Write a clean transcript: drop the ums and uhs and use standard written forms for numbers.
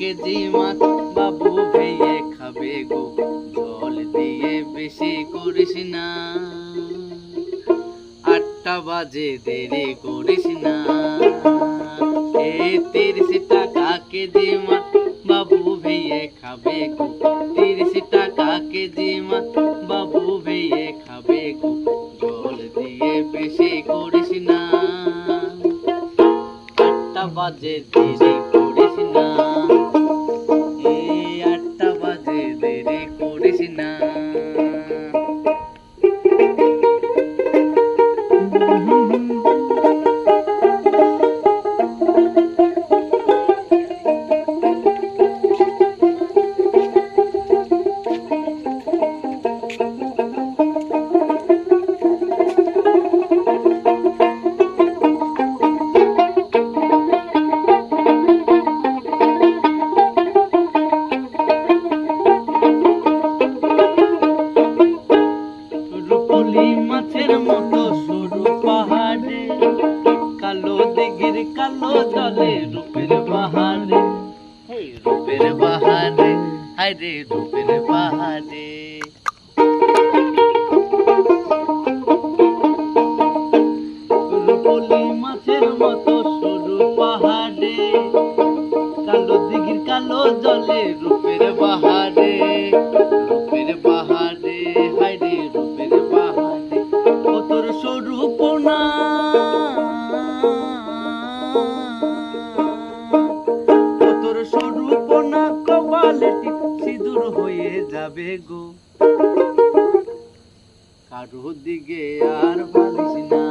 KG মাছ বাবু ভেয়ে খাবে গো, জল দিয়ে বেশি করিস না। 8টা বাজে দেরি করিস না। এই 30 টাকা কেজি মাছ বাবু ভেয়ে খাবে গো, 30 টাকা কেজি মাছ বাবু ভেয়ে খাবে গো, জল দিয়ে বেশি করিস না। 8টা বাজে দেরি করিস না। এই 8টা বাজে দেরি করিস না। রূপলি মাছের মতো সরু পাহাড়ে, কালো দিঘির কালো জলে রূপের বাহারে, রূপের বাহারে, হায় রে রূপের বাহারে। রূপলি মাছের মতো সরু পাহাড়ে, কালো দিঘির কালো জলে রূপের বাহারে, রূপের বাহারে, হায় রে রূপের বাহারে। ও তোর স্বরূপনা, ও তোর স্বরূপনা কপালে সিঁদুর হয়ে যাবে গো, কারো দিকে আর ভাবিস না।